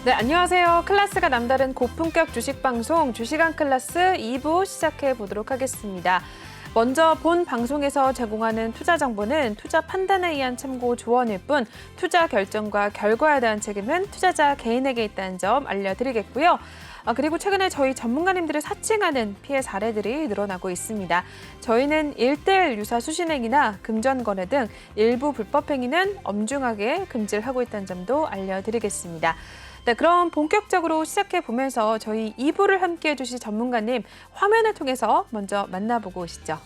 네, 안녕하세요. 클래스가 남다른 고품격 주식 방송 주식왕 클래스 2부 시작해 보도록 하겠습니다. 먼저 본 방송에서 제공하는 투자 정보는 투자 판단에 의한 참고 조언일 뿐 투자 결정과 결과에 대한 책임은 투자자 개인에게 있다는 점 알려드리겠고요. 그리고 최근에 저희 전문가님들을 사칭하는 피해 사례들이 늘어나고 있습니다. 저희는 1:1 유사 수신행위나 금전 거래 등 일부 불법 행위는 엄중하게 금지를 하고 있다는 점도 알려드리겠습니다. 네, 그럼 본격적으로 시작해 보면서 저희 2부를 함께해 주실 전문가님 화면을 통해서 먼저 만나보고 오시죠.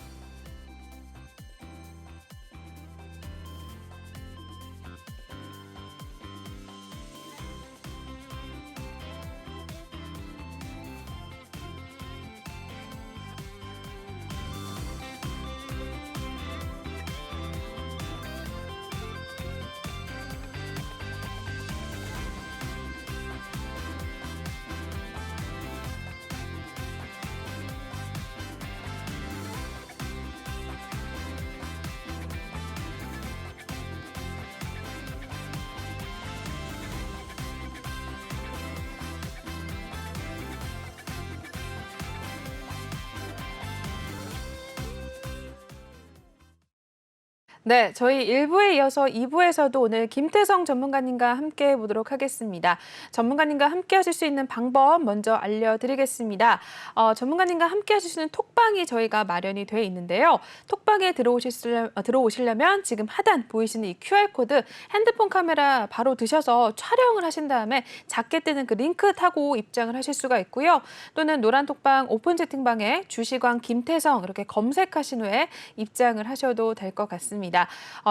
네, 저희 1부에 이어서 2부에서도 오늘 김태성 전문가님과 함께 해보도록 하겠습니다. 전문가님과 함께 하실 수 있는 방법 먼저 알려드리겠습니다. 전문가님과 함께 하실 수 있는 톡방이 저희가 마련이 되어 있는데요. 톡방에 들어오시려면 지금 하단 보이시는 이 QR코드 핸드폰 카메라 바로 드셔서 촬영을 하신 다음에 작게 뜨는 그 링크 타고 입장을 하실 수가 있고요. 또는 노란 톡방 오픈 채팅방에 주식왕 김태성 이렇게 검색하신 후에 입장을 하셔도 될 것 같습니다.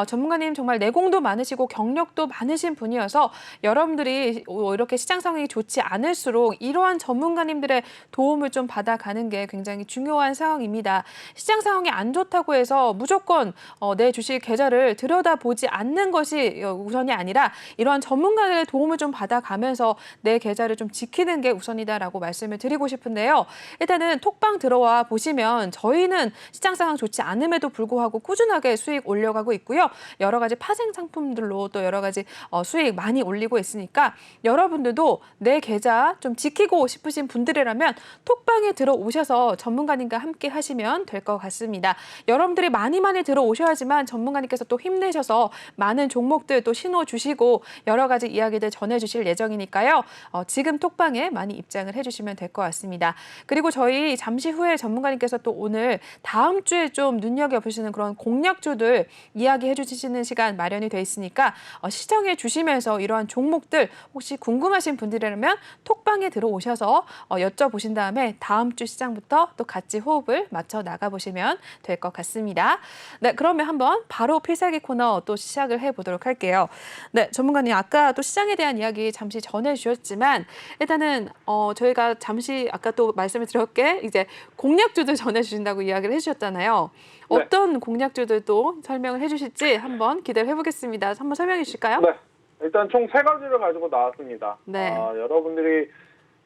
전문가님 정말 내공도 많으시고 경력도 많으신 분이어서 여러분들이 이렇게 시장 상황이 좋지 않을수록 이러한 전문가님들의 도움을 좀 받아가는 게 굉장히 중요한 상황입니다. 시장 상황이 안 좋다고 해서 무조건 내 주식 계좌를 들여다보지 않는 것이 우선이 아니라 이러한 전문가들의 도움을 좀 받아가면서 내 계좌를 좀 지키는 게 우선이다라고 말씀을 드리고 싶은데요. 일단은 톡방 들어와 보시면 저희는 시장 상황 좋지 않음에도 불구하고 꾸준하게 수익 올려가고 있고요. 여러 가지 파생 상품들로 또 여러 가지 수익 많이 올리고 있으니까 여러분들도 내 계좌 좀 지키고 싶으신 분들이라면 톡방에 들어오셔서 전문가님과 함께 하시면 될 것 같습니다. 여러분들이 많이 들어오셔야지만 전문가님께서 또 힘내셔서 많은 종목들 또 신호 주시고 여러 가지 이야기들 전해주실 예정이니까요. 지금 톡방에 많이 입장을 해주시면 될 것 같습니다. 그리고 저희 잠시 후에 전문가님께서 또 오늘 다음 주에 좀 눈여겨보시는 그런 공략주들 이야기해 주시는 시간 마련이 돼 있으니까 시청해 주시면서 이러한 종목들 혹시 궁금하신 분들이라면 톡방에 들어오셔서 여쭤보신 다음에 다음 주 시장부터 또 같이 호흡을 맞춰 나가보시면 될 것 같습니다. 네, 그러면 한번 바로 필살기 코너 또 시작을 해보도록 할게요. 네, 전문가님 아까 또 시장에 대한 이야기 잠시 전해주셨지만 일단은 저희가 잠시 아까 또 말씀을 드렸게 이제 공략주들 전해주신다고 이야기를 해주셨잖아요. 네. 어떤 공략주들도 설명을 해주실지 한번 기대를 해보겠습니다. 한번 설명해 주실까요? 네. 일단 총 3가지를 가지고 나왔습니다. 네. 여러분들이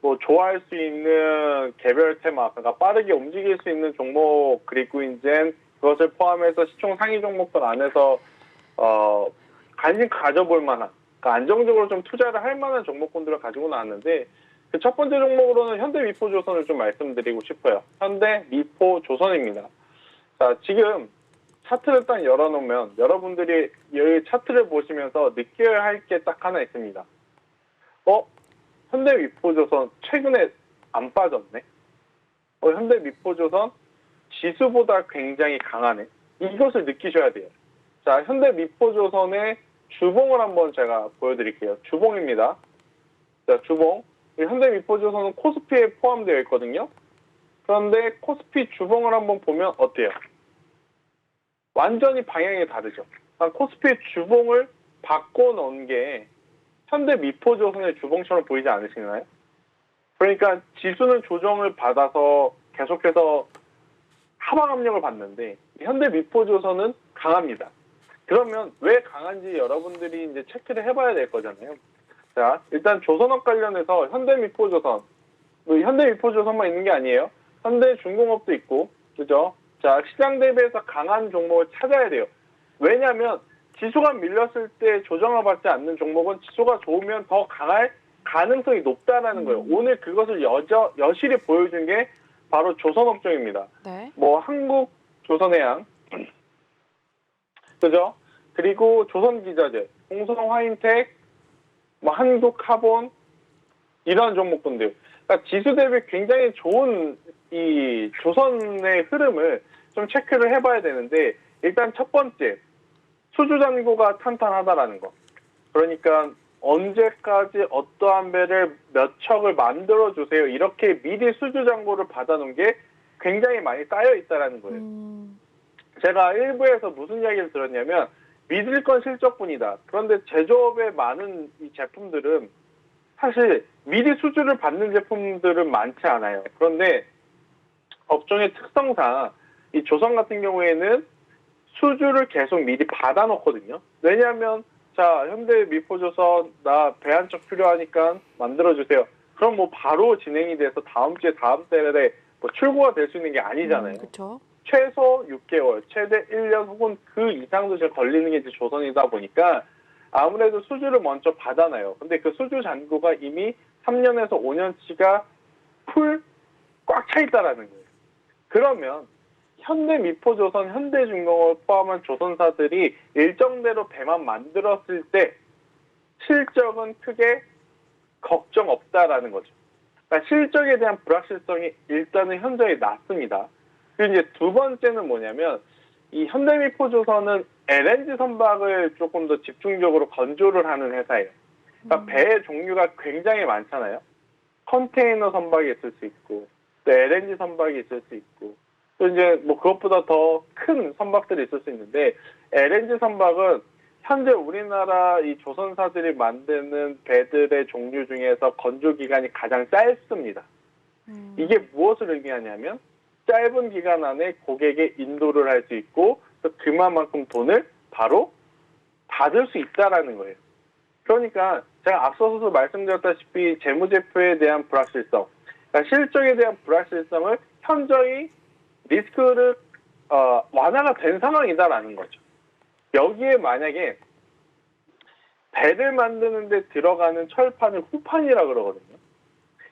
뭐 좋아할 수 있는 개별 테마, 그러니까 빠르게 움직일 수 있는 종목, 그리고 이제 그것을 포함해서 시총 상위 종목들 안에서 관심 가져볼 만한, 그러니까 안정적으로 좀 투자를 할 만한 종목군들을 가지고 나왔는데 그 첫 번째 종목으로는 현대미포조선을 좀 말씀드리고 싶어요. 현대미포조선입니다. 자, 지금 차트를 딱 열어놓으면 여러분들이 이 차트를 보시면서 느껴야 할 게 딱 하나 있습니다. 현대미포조선 최근에 안 빠졌네. 현대미포조선 지수보다 굉장히 강하네. 이것을 느끼셔야 돼요. 자, 현대미포조선의 주봉을 한번 제가 보여드릴게요. 주봉입니다. 자, 주봉. 현대미포조선은 코스피에 포함되어 있거든요. 그런데 코스피 주봉을 한번 보면 어때요? 완전히 방향이 다르죠. 코스피의 주봉을 바꿔놓은 게 현대미포조선의 주봉처럼 보이지 않으시나요? 그러니까 지수는 조정을 받아서 계속해서 하방 압력을 받는데 현대미포조선은 강합니다. 그러면 왜 강한지 여러분들이 이제 체크를 해봐야 될 거잖아요. 자, 일단 조선업 관련해서 현대미포조선, 현대미포조선만 있는 게 아니에요. 현대중공업도 있고, 그죠? 자, 시장 대비해서 강한 종목을 찾아야 돼요. 왜냐하면 지수가 밀렸을 때 조정을 받지 않는 종목은 지수가 좋으면 더 강할 가능성이 높다라는 거예요. 오늘 그것을 여실히 보여준 게 바로 조선업종입니다. 네. 뭐 한국 조선해양, 그죠? 그리고 조선기자재, 홍성화인텍, 뭐 한국카본 이런 종목군들. 그러니까 지수 대비 굉장히 좋은 이 조선의 흐름을 좀 체크를 해봐야 되는데, 일단 첫 번째 수주 잔고가 탄탄하다라는 거. 그러니까 언제까지 어떠한 배를 몇 척을 만들어 주세요. 이렇게 미리 수주 잔고를 받아놓은 게 굉장히 많이 쌓여 있다라는 거예요. 제가 일부에서 무슨 이야기를 들었냐면 믿을 건 실적뿐이다. 그런데 제조업의 많은 이 제품들은 사실 미리 수주를 받는 제품들은 많지 않아요. 그런데 업종의 특성상 이 조선 같은 경우에는 수주를 계속 미리 받아놓거든요. 왜냐하면 자, 현대 미포조선 나 배 한 척 필요하니까 만들어주세요. 그럼 뭐 바로 진행이 돼서 다음 주에 다음 달에 뭐 출고가 될 수 있는 게 아니잖아요. 그렇죠. 최소 6개월, 최대 1년 혹은 그 이상도 지금 걸리는 게 이제 조선이다 보니까 아무래도 수주를 먼저 받아놔요. 근데 그 수주 잔고가 이미 3년에서 5년치가 풀 꽉 차 있다라는 거예요. 그러면 현대미포조선, 현대중공업을 포함한 조선사들이 일정대로 배만 만들었을 때 실적은 크게 걱정 없다라는 거죠. 그러니까 실적에 대한 불확실성이 일단은 현저히 낮습니다. 그리고 이제 두 번째는 뭐냐면 이 현대미포조선은 LNG 선박을 조금 더 집중적으로 건조를 하는 회사예요. 그러니까 배의 종류가 굉장히 많잖아요. 컨테이너 선박이 있을 수 있고, 또 LNG 선박이 있을 수 있고, 또 이제 뭐 그것보다 더 큰 선박들이 있을 수 있는데, LNG 선박은 현재 우리나라 이 조선사들이 만드는 배들의 종류 중에서 건조 기간이 가장 짧습니다. 이게 무엇을 의미하냐면 짧은 기간 안에 고객에 인도를 할 수 있고 또 그만큼 돈을 바로 받을 수 있다라는 거예요. 그러니까 제가 앞서서도 말씀드렸다시피 재무제표에 대한 불확실성, 그러니까 실적에 대한 불확실성을 현저히 리스크를 완화가 된 상황이다라는 거죠. 여기에 만약에 배를 만드는 데 들어가는 철판을 후판이라 그러거든요.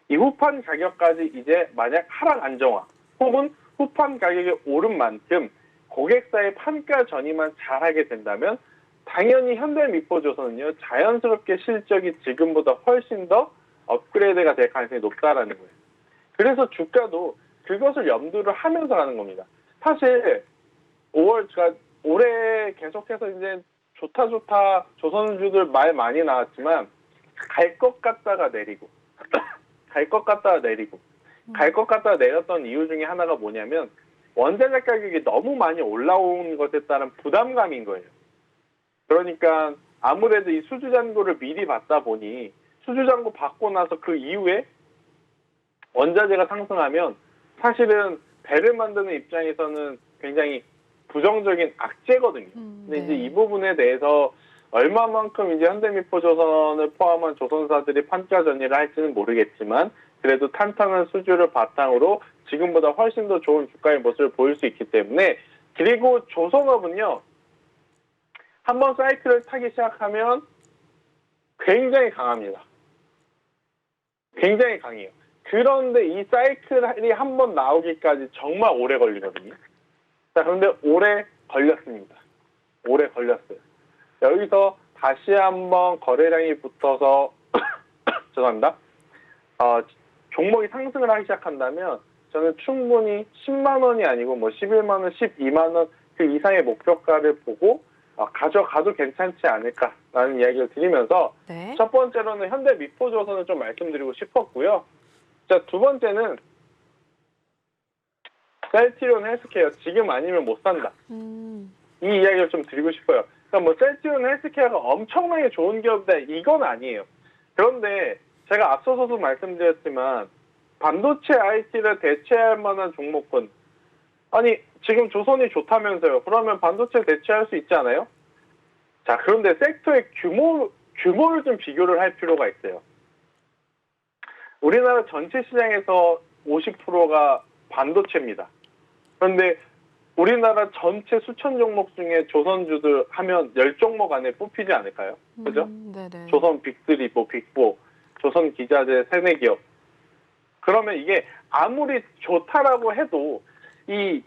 이 후판 가격까지 이제 만약 하락 안정화 혹은 후판 가격이 오른 만큼 고객사의 판가 전이만 잘하게 된다면 당연히 현대미포조선은요 자연스럽게 실적이 지금보다 훨씬 더 업그레이드가 될 가능성이 높다라는 거예요. 그래서 주가도 그것을 염두를 하면서 가는 겁니다. 사실 5월 올해 계속해서 이제 좋다 조선주들 말 많이 나왔지만 갈 것 같다가 내리고 갈 것 같다가 내렸던 이유 중에 하나가 뭐냐면 원자재 가격이 너무 많이 올라온 것에 따른 부담감인 거예요. 그러니까 아무래도 이 수주잔고를 미리 받다 보니 수주잔고 받고 나서 그 이후에 원자재가 상승하면 사실은 배를 만드는 입장에서는 굉장히 부정적인 악재거든요. 근데 이제 이 부분에 대해서 얼마만큼 이제 현대미포조선을 포함한 조선사들이 판가 전이를 할지는 모르겠지만 그래도 탄탄한 수주를 바탕으로 지금보다 훨씬 더 좋은 주가의 모습을 보일 수 있기 때문에 그리고 조선업은요 한번 사이클을 타기 시작하면 굉장히 강합니다. 굉장히 강해요. 그런데 이 사이클이 한번 나오기까지 정말 오래 걸리거든요. 자, 그런데 오래 걸렸습니다. 오래 걸렸어요. 여기서 다시 한번 거래량이 붙어서 죄송합니다. 종목이 상승을 하기 시작한다면 저는 충분히 10만 원이 아니고 뭐 11만 원, 12만 원 그 이상의 목표가를 보고 가져가도 괜찮지 않을까라는 이야기를 드리면서 네. 첫 번째로는 현대미포조선을 좀 말씀드리고 싶었고요. 자, 두 번째는 셀트리온 헬스케어 지금 아니면 못 산다. 이 이야기를 좀 드리고 싶어요. 그러니까 뭐 셀트리온 헬스케어가 엄청나게 좋은 기업이다 이건 아니에요. 그런데 제가 앞서서도 말씀드렸지만 반도체 IT를 대체할 만한 종목군 아니 지금 조선이 좋다면서요. 그러면 반도체 대체할 수 있지 않아요? 자, 그런데 섹터의 규모를 좀 비교를 할 필요가 있어요. 우리나라 전체 시장에서 50%가 반도체입니다. 그런데 우리나라 전체 수천 종목 중에 조선주들 하면 10종목 안에 뽑히지 않을까요? 그죠? 네네. 조선 빅3, 빅4. 조선 기자재 세네 기업. 그러면 이게 아무리 좋다라고 해도 이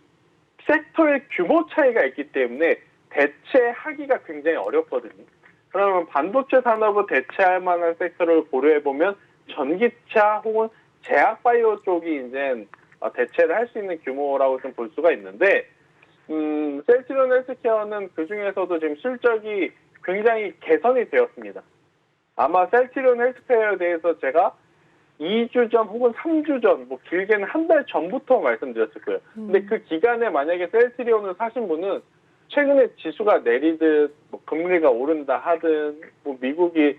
섹터의 규모 차이가 있기 때문에 대체하기가 굉장히 어렵거든요. 그러면 반도체 산업을 대체할 만한 섹터를 고려해보면 전기차 혹은 제약바이오 쪽이 이제 대체를 할 수 있는 규모라고 좀 볼 수가 있는데, 셀트리온 헬스케어는 그 중에서도 지금 실적이 굉장히 개선이 되었습니다. 아마 셀트리온 헬스케어에 대해서 제가 2주 전 혹은 3주 전, 뭐 길게는 한 달 전부터 말씀드렸을 거예요. 근데 그 기간에 만약에 셀트리온을 사신 분은 최근에 지수가 내리듯, 뭐 금리가 오른다 하든, 뭐 미국이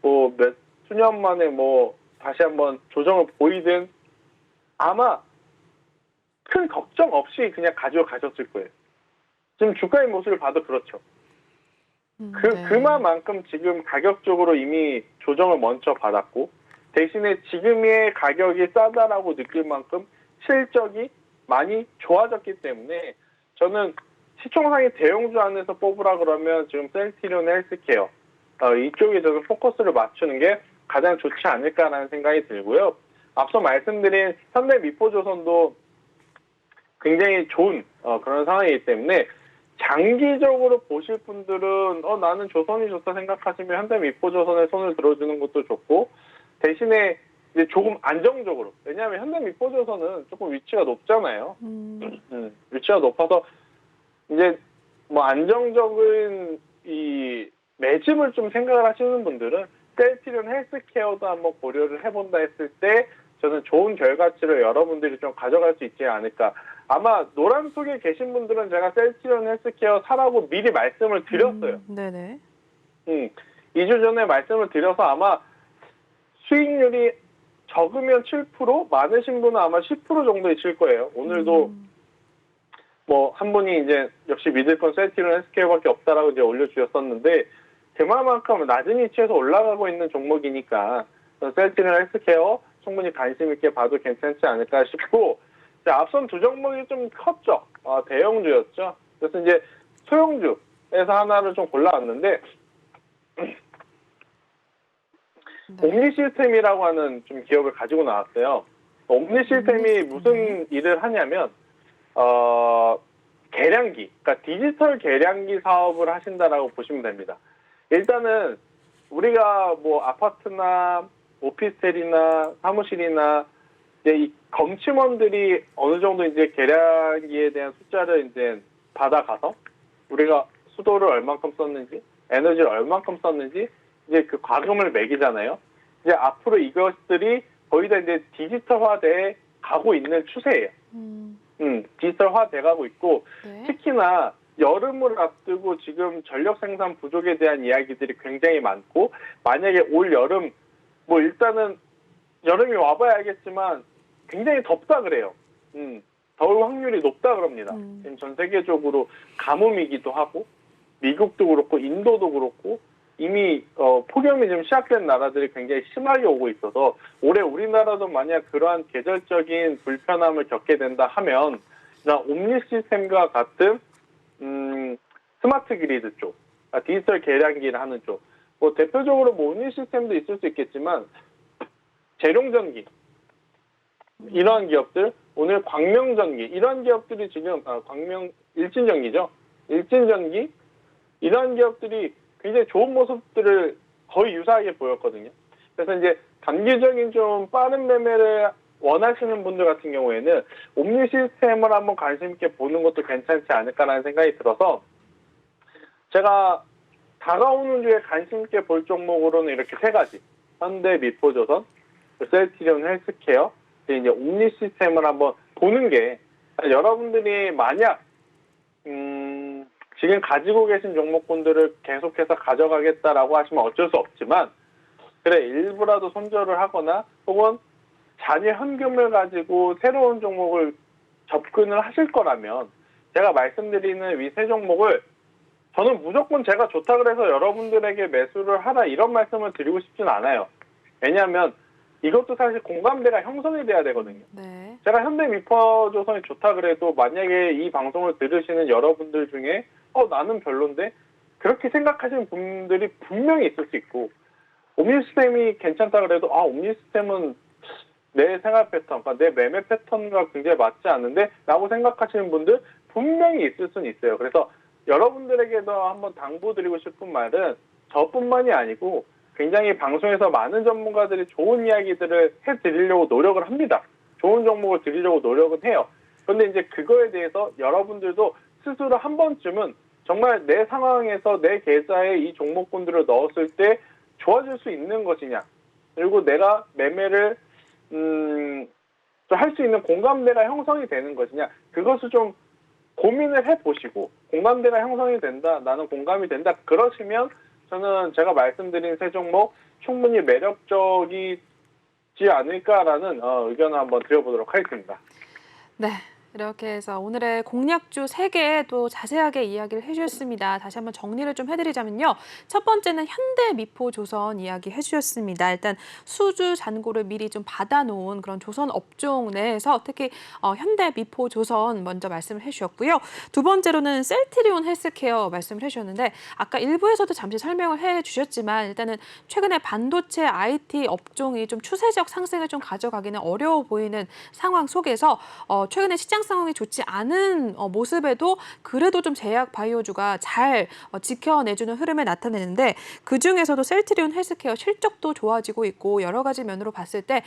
뭐 몇 수년 만에 뭐 다시 한번 조정을 보이든 아마 큰 걱정 없이 그냥 가지고 가셨을 거예요. 지금 주가의 모습을 봐도 그렇죠. 네. 그만큼 지금 가격적으로 이미 조정을 먼저 받았고, 대신에 지금의 가격이 싸다라고 느낄 만큼 실적이 많이 좋아졌기 때문에 저는 시총상위 대형주 안에서 뽑으라 그러면 지금 셀트리온 헬스케어 이쪽에 저는 포커스를 맞추는 게 가장 좋지 않을까라는 생각이 들고요. 앞서 말씀드린 현대미포조선도 굉장히 좋은 그런 상황이기 때문에 장기적으로 보실 분들은 나는 조선이 좋다 생각하시면 현대미포조선에 손을 들어주는 것도 좋고, 대신에 이제 조금 안정적으로, 왜냐하면 현대미포조선은 조금 위치가 높잖아요. 위치가 높아서 이제 뭐 안정적인 이 매집을 좀 생각을 하시는 분들은 셀트리온 헬스케어도 한번 고려를 해본다 했을 때 저는 좋은 결과치를 여러분들이 좀 가져갈 수 있지 않을까. 아마 노란 속에 계신 분들은 제가 셀트리온 헬스케어 사라고 미리 말씀을 드렸어요. 네네. 2주 전에 말씀을 드려서 아마 수익률이 적으면 7%, 많으신 분은 아마 10% 정도 있을 거예요. 오늘도 뭐 한 분이 이제 역시 믿을 건 셀트리온 헬스케어밖에 없다라고 이제 올려주셨었는데, 그만큼 낮은 위치에서 올라가고 있는 종목이니까 셀트리온 헬스케어 충분히 관심 있게 봐도 괜찮지 않을까 싶고, 앞선 두 종목이 좀 컸죠. 대형주였죠. 그래서 이제 소형주에서 하나를 좀 골라왔는데, 옴니 시스템이라고 하는 좀 기업을 가지고 나왔어요. 옴니 시스템이 무슨 일을 하냐면 계량기, 그러니까 디지털 계량기 사업을 하신다라고 보시면 됩니다. 일단은 우리가 뭐 아파트나 오피스텔이나 사무실이나 이제 이 검침원들이 어느 정도 이제 계량기에 대한 숫자를 이제 받아가서 우리가 수도를 얼만큼 썼는지, 에너지를 얼만큼 썼는지 이제 그 과금을 매기잖아요. 이제 앞으로 이것들이 거의 다 이제 디지털화돼 가고 있는 추세예요. 디지털화돼 가고 있고, 네. 특히나 여름을 앞두고 지금 전력 생산 부족에 대한 이야기들이 굉장히 많고, 만약에 올 여름 뭐 일단은 여름이 와봐야 알겠지만 굉장히 덥다 그래요. 더울 확률이 높다 그럽니다. 지금 전 세계적으로 가뭄이기도 하고, 미국도 그렇고 인도도 그렇고 이미 폭염이 좀 시작된 나라들이 굉장히 심하게 오고 있어서 올해 우리나라도 만약 그러한 계절적인 불편함을 겪게 된다 하면 옴니 시스템과 같은 스마트 그리드 쪽, 디지털 계량기를 하는 쪽, 뭐 대표적으로 뭐 옴니 시스템도 있을 수 있겠지만 재룡전기 이러한 기업들, 오늘 광명전기 이런 기업들이 지금 일진전기죠. 일진전기 이런 기업들이 굉장히 좋은 모습들을 거의 유사하게 보였거든요. 그래서 이제 단기적인 좀 빠른 매매를 원하시는 분들 같은 경우에는 옴니 시스템을 한번 관심 있게 보는 것도 괜찮지 않을까라는 생각이 들어서 제가 다가오는 주에 관심 있게 볼 종목으로는 이렇게 세 가지, 현대미포조선, 셀트리온 헬스케어, 이제 옴니 시스템을 한번 보는 게, 여러분들이 만약 지금 가지고 계신 종목군들을 계속해서 가져가겠다라고 하시면 어쩔 수 없지만, 그래 일부라도 손절을 하거나 혹은 잔여 현금을 가지고 새로운 종목을 접근을 하실 거라면 제가 말씀드리는 이 세 종목을 저는 무조건 제가 좋다 그래서 여러분들에게 매수를 하라 이런 말씀을 드리고 싶진 않아요. 왜냐하면 이것도 사실 공감대가 형성이 돼야 되거든요. 네. 제가 현대미포조선이 좋다 그래도 만약에 이 방송을 들으시는 여러분들 중에 나는 별론데 그렇게 생각하시는 분들이 분명히 있을 수 있고, 옴니 시스템이 괜찮다 그래도 옴니 시스템은 내 생활 패턴, 그러니까 내 매매 패턴과 굉장히 맞지 않는데 라고 생각하시는 분들 분명히 있을 수는 있어요. 그래서 여러분들에게도 한번 당부드리고 싶은 말은 저뿐만이 아니고 굉장히 방송에서 많은 전문가들이 좋은 이야기들을 해드리려고 노력을 합니다. 좋은 정보를 드리려고 노력은 해요. 그런데 이제 그거에 대해서 여러분들도 스스로 한 번쯤은 정말 내 상황에서 내 계좌에 이 종목군들을 넣었을 때 좋아질 수 있는 것이냐, 그리고 내가 매매를 할 수 있는 공감대가 형성이 되는 것이냐, 그것을 좀 고민을 해보시고 공감대가 형성이 된다, 나는 공감이 된다, 그러시면 저는 제가 말씀드린 세 종목 충분히 매력적이지 않을까라는 의견을 한번 드려보도록 하겠습니다. 네. 이렇게 해서 오늘의 공략주 3개 또 자세하게 이야기를 해주셨습니다. 다시 한번 정리를 좀 해드리자면요. 첫 번째는 현대미포조선 이야기 해주셨습니다. 일단 수주 잔고를 미리 좀 받아놓은 그런 조선 업종 내에서 특히 현대미포조선 먼저 말씀을 해주셨고요. 두 번째로는 셀트리온 헬스케어 말씀을 해주셨는데 아까 일부에서도 잠시 설명을 해주셨지만 일단은 최근에 반도체 IT 업종이 좀 추세적 상승을 좀 가져가기는 어려워 보이는 상황 속에서 최근에 시장 상황이 좋지 않은 모습에도 그래도 좀 제약 바이오주가 잘 지켜내주는 흐름을 나타내는데 그중에서도 셀트리온 헬스케어 실적도 좋아지고 있고 여러 가지 면으로 봤을 때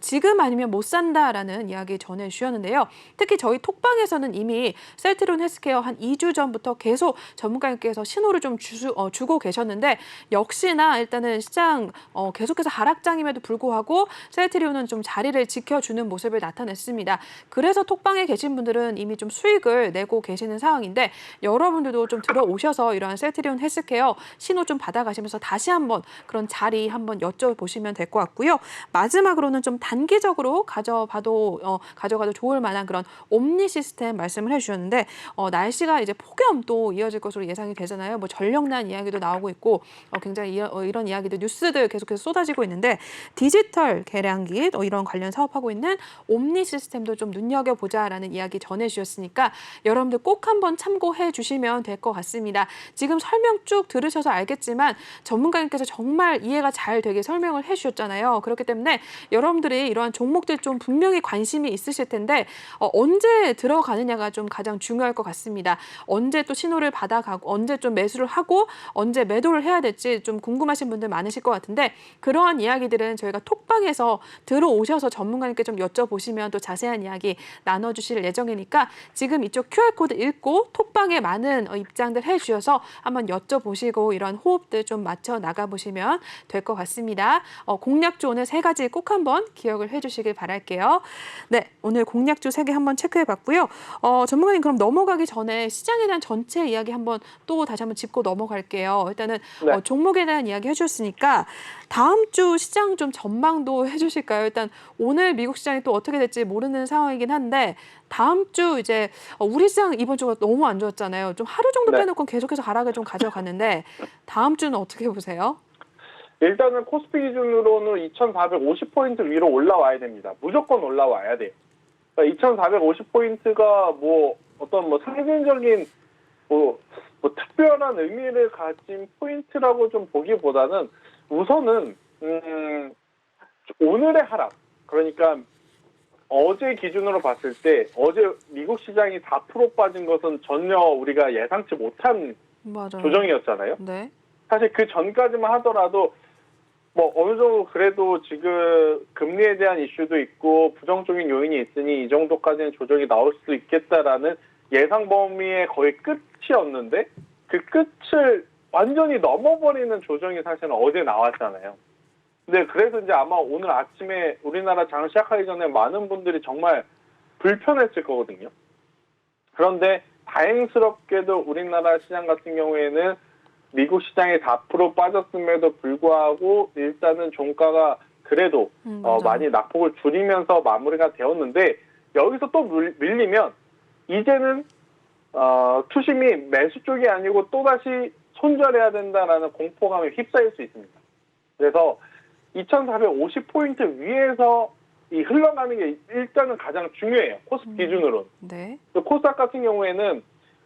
지금 아니면 못 산다라는 이야기 전해주셨는데요. 특히 저희 톡방에서는 이미 셀트리온 헬스케어 한 2주 전부터 계속 전문가님께서 신호를 좀 주고 계셨는데 역시나 일단은 시장 계속해서 하락장임에도 불구하고 셀트리온은 좀 자리를 지켜주는 모습을 나타냈습니다. 그래서 톡방에 계신 분들은 이미 좀 수익을 내고 계시는 상황인데 여러분들도 좀 들어오셔서 이러한 셀트리온 헬스케어 신호 좀 받아가시면서 다시 한번 그런 자리 한번 여쭤보시면 될 것 같고요. 마지막으로는 좀 단기적으로 가져가도 좋을 만한 그런 옴니 시스템 말씀을 해주셨는데 날씨가 이제 폭염 또 이어질 것으로 예상이 되잖아요. 뭐 전력난 이야기도 나오고 있고 굉장히 이런 이야기들 뉴스들 계속해서 쏟아지고 있는데 디지털 계량기 이런 관련 사업하고 있는 옴니 시스템도 좀 눈여겨보자라는 이야기 전해주셨으니까 여러분들 꼭 한번 참고해 주시면 될 것 같습니다. 지금 설명 쭉 들으셔서 알겠지만 전문가님께서 정말 이해가 잘 되게 설명을 해주셨잖아요. 그렇기 때문에 여러분들이 이러한 종목들 좀 분명히 관심이 있으실 텐데 언제 들어가느냐가 좀 가장 중요할 것 같습니다. 언제 또 신호를 받아가고 언제 좀 매수를 하고 언제 매도를 해야 될지 좀 궁금하신 분들 많으실 것 같은데 그러한 이야기들은 저희가 톡방에서 들어오셔서 전문가님께 좀 여쭤보시면 또 자세한 이야기 나눠주실 예정이니까 지금 이쪽 QR코드 읽고 톡방에 많은 입장들 해주셔서 한번 여쭤보시고 이런 호흡들 좀 맞춰 나가보시면 될 것 같습니다. 공략주 오늘 3가지 꼭 한번 기억을 해주시길 바랄게요. 네, 오늘 공략주 3개 한번 체크해봤고요. 전문가님 그럼 넘어가기 전에 시장에 대한 전체 이야기 한번 또 다시 한번 짚고 넘어갈게요. 일단은 네. 종목에 대한 이야기 해주셨으니까 다음 주 시장 좀 전망도 해주실까요? 일단 오늘 미국 시장이 또 어떻게 될지 모르는 상황이긴 한데 다음 주 이제 우리 시장 이번 주가 너무 안 좋았잖아요. 좀 하루 정도 네. 빼놓고 계속해서 하락을 좀 가져갔는데 다음 주는 어떻게 보세요? 일단은 코스피 기준으로는 2,450포인트 위로 올라와야 됩니다. 무조건 올라와야 돼요. 그러니까 2,450포인트가 어떤 상징적인 특별한 의미를 가진 포인트라고 좀 보기보다는 우선은 오늘의 하락, 그러니까 어제 기준으로 봤을 때 어제 미국 시장이 4% 빠진 것은 전혀 우리가 예상치 못한 맞아요. 조정이었잖아요. 네. 사실 그 전까지만 하더라도 어느 정도 그래도 지금 금리에 대한 이슈도 있고 부정적인 요인이 있으니 이 정도까지는 조정이 나올 수 있겠다라는 예상 범위의 거의 끝이었는데 그 끝을 완전히 넘어버리는 조정이 사실은 어제 나왔잖아요. 근데 그래서 이제 아마 오늘 아침에 우리나라 장 시작하기 전에 많은 분들이 정말 불편했을 거거든요. 그런데 다행스럽게도 우리나라 시장 같은 경우에는 미국 시장이 4% 빠졌음에도 불구하고 일단은 종가가 그래도 많이 낙폭을 줄이면서 마무리가 되었는데 여기서 또 밀리면 이제는 투심이 매수 쪽이 아니고 또다시 손절해야 된다라는 공포감에 휩싸일 수 있습니다. 그래서 2,450포인트 위에서 이 흘러가는 게 일단은 가장 중요해요. 코스피 기준으로는. 네. 코스닥 같은 경우에는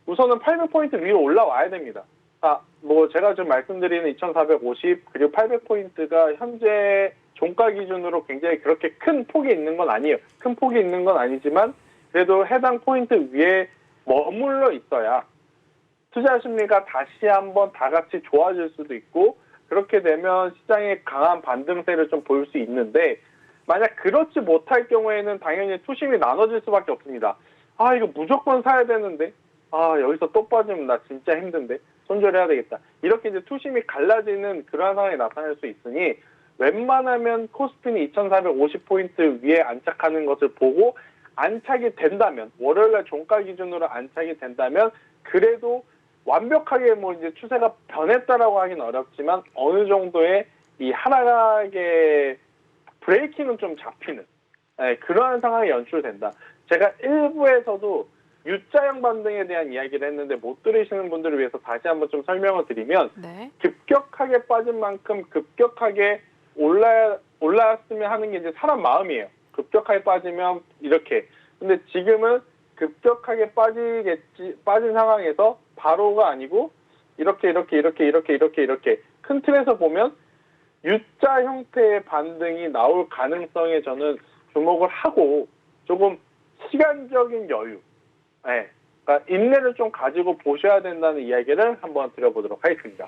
우선은 800포인트 위로 올라와야 됩니다. 자, 뭐 제가 좀 말씀드리는 2,450 그리고 800포인트가 현재 종가 기준으로 굉장히 그렇게 큰 폭이 있는 건 아니에요. 큰 폭이 있는 건 아니지만 그래도 해당 포인트 위에 머물러 있어야 투자 심리가 다시 한번 다 같이 좋아질 수도 있고 그렇게 되면 시장의 강한 반등세를 좀 보일 수 있는데 만약 그렇지 못할 경우에는 당연히 투심이 나눠질 수밖에 없습니다. 아, 이거 무조건 사야 되는데 여기서 또 빠지면 나 진짜 힘든데 손절해야 되겠다. 이렇게 이제 투심이 갈라지는 그러한 상황이 나타날 수 있으니 웬만하면 코스피는 2,450포인트 위에 안착하는 것을 보고 안착이 된다면 월요일날 종가 기준으로 안착이 된다면 그래도 완벽하게 뭐 이제 추세가 변했다라고 하긴 어렵지만 어느 정도의 이 하락의 브레이킹은 좀 잡히는 그러한 상황이 연출된다. 제가 일부에서도 U자형 반등에 대한 이야기를 했는데 못 들으시는 분들을 위해서 다시 한번 좀 설명을 드리면 네. 급격하게 빠진 만큼 급격하게 올라왔으면 하는 게 이제 사람 마음이에요. 급격하게 빠지면 이렇게. 근데 지금은 급격하게 빠진 상황에서 바로가 아니고 이렇게 큰 틀에서 보면 U자 형태의 반등이 나올 가능성에 저는 주목을 하고 조금 시간적인 여유, 그러니까 인내를 좀 가지고 보셔야 된다는 이야기를 한번 드려보도록 하겠습니다.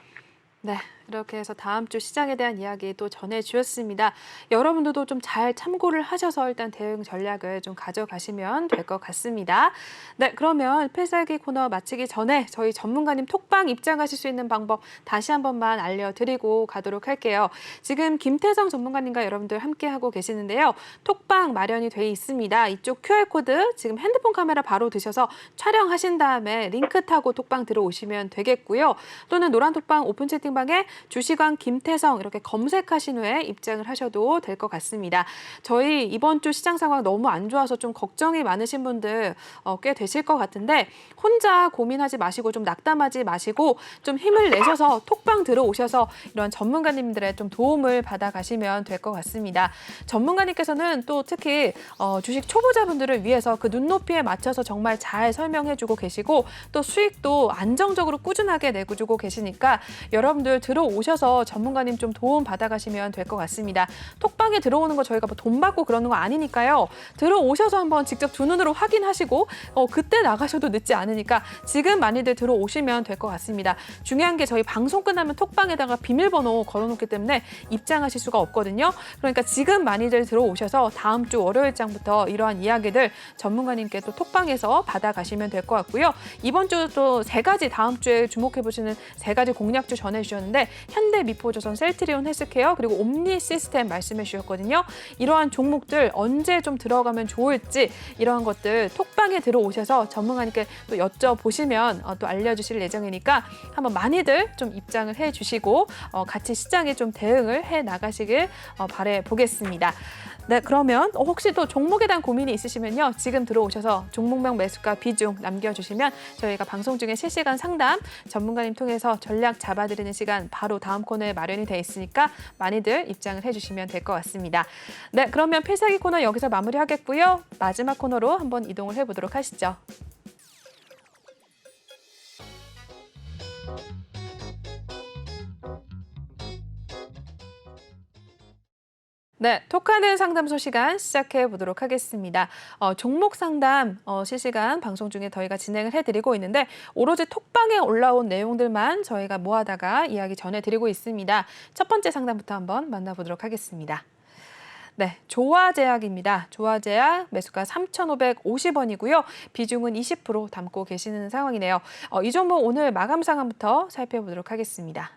네, 이렇게 해서 다음 주 시장에 대한 이야기 또 전해주셨습니다. 여러분들도 좀 잘 참고를 하셔서 일단 대응 전략을 좀 가져가시면 될 것 같습니다. 네, 그러면 필살기 코너 마치기 전에 저희 전문가님 톡방 입장하실 수 있는 방법 다시 한 번만 알려드리고 가도록 할게요. 지금 김태성 전문가님과 여러분들 함께하고 계시는데요. 톡방 마련이 돼 있습니다. 이쪽 QR코드 지금 핸드폰 카메라 바로 드셔서 촬영하신 다음에 링크 타고 톡방 들어오시면 되겠고요. 또는 노란 톡방 오픈 채팅방에 주식왕 김태성 이렇게 검색하신 후에 입장을 하셔도 될 것 같습니다. 저희 이번 주 시장 상황 너무 안 좋아서 좀 걱정이 많으신 분들 꽤 되실 것 같은데 혼자 고민하지 마시고 좀 낙담하지 마시고 좀 힘을 내셔서 톡방 들어오셔서 이런 전문가님들의 좀 도움을 받아가시면 될 것 같습니다. 전문가님께서는 또 특히 주식 초보자분들을 위해서 그 눈높이에 맞춰서 정말 잘 설명해주고 계시고 또 수익도 안정적으로 꾸준하게 내주고 계시니까 여러분들 들어오셔서 전문가님 좀 도움 받아가시면 될 것 같습니다. 톡방에 들어오는 거 저희가 뭐 돈 받고 그러는 거 아니니까요. 들어오셔서 한번 직접 두 눈으로 확인하시고 그때 나가셔도 늦지 않으니까 지금 많이들 들어오시면 될 것 같습니다. 중요한 게 저희 방송 끝나면 톡방에다가 비밀번호 걸어놓기 때문에 입장하실 수가 없거든요. 그러니까 지금 많이들 들어오셔서 다음 주 월요일장부터 이러한 이야기들 전문가님께 또 톡방에서 받아가시면 될 것 같고요. 이번 주 또 세 가지 다음 주에 주목해보시는 세 가지 공략주 전해주셨는데 현대미포조선, 셀트리온 헬스케어 그리고 옴니 시스템 말씀해 주셨거든요. 이러한 종목들 언제 좀 들어가면 좋을지 이러한 것들 톡방에 들어오셔서 전문가님께 또 여쭤보시면 또 알려주실 예정이니까 한번 많이들 좀 입장을 해주시고 같이 시장에 좀 대응을 해 나가시길 바라보겠습니다. 네, 그러면 혹시 또 종목에 대한 고민이 있으시면요. 지금 들어오셔서 종목명 매수가 비중 남겨주시면 저희가 방송 중에 실시간 상담 전문가님 통해서 전략 잡아드리는 시간 바로 다음 코너에 마련이 돼 있으니까 많이들 입장을 해주시면 될 것 같습니다. 네, 그러면 필살기 코너 여기서 마무리하겠고요. 마지막 코너로 한번 이동을 해보도록 하시죠. 네, 톡하는 상담소 시간 시작해 보도록 하겠습니다. 종목 상담 실시간 방송 중에 저희가 진행을 해드리고 있는데 오로지 톡방에 올라온 내용들만 저희가 모아다가 이야기 전해드리고 있습니다. 첫 번째 상담부터 한번 만나보도록 하겠습니다. 네, 조화제약입니다. 조화제약 매수가 3,550원이고요. 비중은 20% 담고 계시는 상황이네요. 이 종목 오늘 마감 상황부터 살펴보도록 하겠습니다.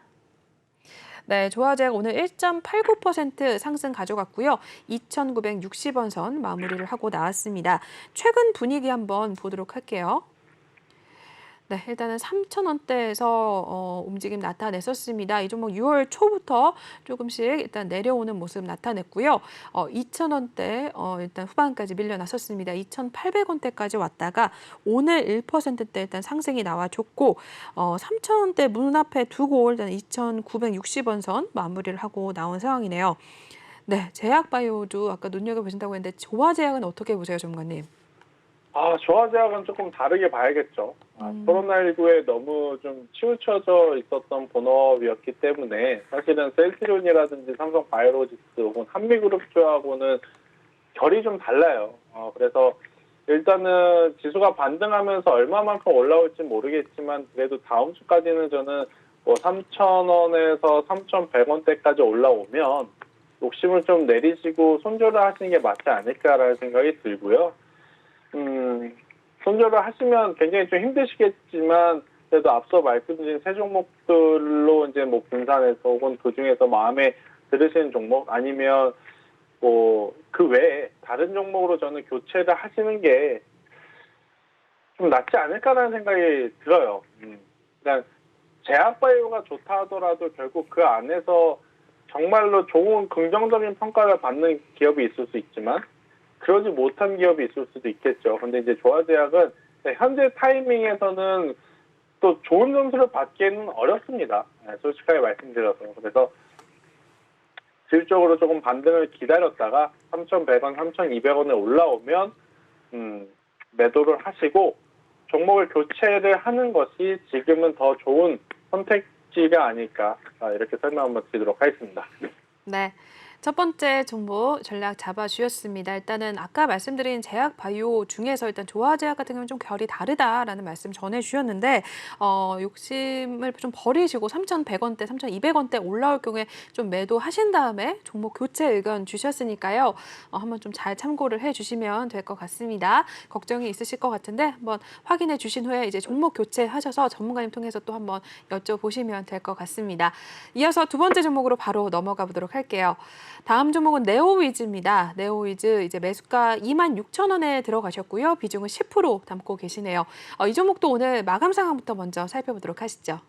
네, 조화제약 오늘 1.89% 상승 가져갔고요. 2,960원 선 마무리를 하고 나왔습니다. 최근 분위기 한번 보도록 할게요. 네, 일단은 3,000원대에서 움직임 나타냈었습니다. 이 종목 6월 초부터 조금씩 일단 내려오는 모습 나타냈고요. 2,000원대 일단 후반까지 밀려났었습니다. 2,800원대까지 왔다가 오늘 1%대 일단 상승이 나와줬고 3,000원대 문 앞에 두고 일단 2,960원 선 마무리를 하고 나온 상황이네요. 네, 제약바이오도 아까 눈여겨보신다고 했는데 조화제약은 어떻게 보세요, 전문가님? 조화제약은 조금 다르게 봐야겠죠. 코로나19에 너무 좀 치우쳐져 있었던 본업이었기 때문에 사실은 셀트리온이라든지 삼성바이오로직스 혹은 한미그룹주하고는 결이 좀 달라요. 그래서 일단은 지수가 반등하면서 얼마만큼 올라올지 모르겠지만 그래도 다음 주까지는 저는 뭐 3,000원에서 3,100원대까지 올라오면 욕심을 좀 내리시고 손절을 하시는 게 맞지 않을까라는 생각이 들고요. 손절을 하시면 굉장히 좀 힘드시겠지만 그래도 앞서 말씀드린 세 종목들로 이제 뭐 분산해서 혹은 그중에서 마음에 들으시는 종목 아니면 뭐 그 외에 다른 종목으로 저는 교체를 하시는 게 좀 낫지 않을까라는 생각이 들어요. 그러니까 제약바이오가 좋다 하더라도 결국 그 안에서 정말로 좋은 긍정적인 평가를 받는 기업이 있을 수 있지만 그러지 못한 기업이 있을 수도 있겠죠. 근데 이제 조화제약은 현재 타이밍에서는 또 좋은 점수를 받기에는 어렵습니다. 솔직하게 말씀드려서. 그래서 질적으로 조금 반등을 기다렸다가 3,100원, 3,200원에 올라오면 매도를 하시고 종목을 교체를 하는 것이 지금은 더 좋은 선택지가 아닐까 이렇게 설명 한번 드리도록 하겠습니다. 네. 첫 번째 종목 전략 잡아주셨습니다. 일단은 아까 말씀드린 제약 바이오 중에서 일단 조화제약 같은 경우는 좀 결이 다르다라는 말씀 전해주셨는데 욕심을 좀 버리시고 3,100원대, 3,200원대 올라올 경우에 좀 매도하신 다음에 종목 교체 의견 주셨으니까요. 한번 좀 잘 참고를 해주시면 될 것 같습니다. 걱정이 있으실 것 같은데 한번 확인해 주신 후에 이제 종목 교체하셔서 전문가님 통해서 또 한번 여쭤보시면 될 것 같습니다. 이어서 두 번째 종목으로 바로 넘어가 보도록 할게요. 다음 종목은 네오위즈입니다. 네오위즈 이제 매수가 26,000원에 들어가셨고요. 비중은 10% 담고 계시네요. 이 종목도 오늘 마감 상황부터 먼저 살펴보도록 하시죠.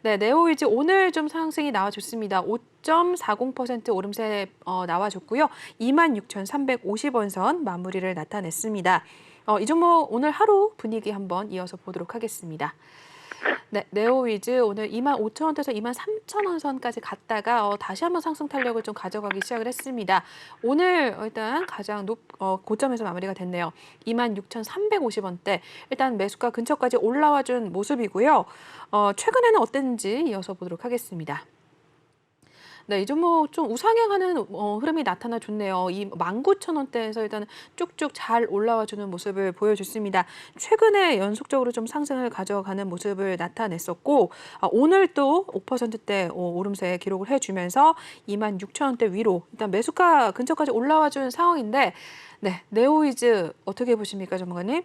네, 네오위즈 오늘 좀 상승이 나와줬습니다. 5.40% 오름세 나와줬고요. 26,350원 선 마무리를 나타냈습니다. 이 종목 오늘 하루 분위기 한번 이어서 보도록 하겠습니다. 네, 네오위즈 오늘 25,000원대에서 23,000원 선까지 갔다가 다시 한번 상승 탄력을 좀 가져가기 시작을 했습니다. 오늘 일단 가장 고점에서 마무리가 됐네요. 26,350원대. 일단 매수가 근처까지 올라와 준 모습이고요. 최근에는 어땠는지 이어서 보도록 하겠습니다. 네, 이 종목 좀 우상향하는 흐름이 나타나줬네요. 이 19,000원대에서 일단 쭉쭉 잘 올라와주는 모습을 보여줬습니다. 최근에 연속적으로 좀 상승을 가져가는 모습을 나타냈었고 오늘 또 5%대 오름세 기록을 해주면서 26,000원대 위로 일단 매수가 근처까지 올라와준 상황인데 네, 네오위즈 어떻게 보십니까, 전문가님?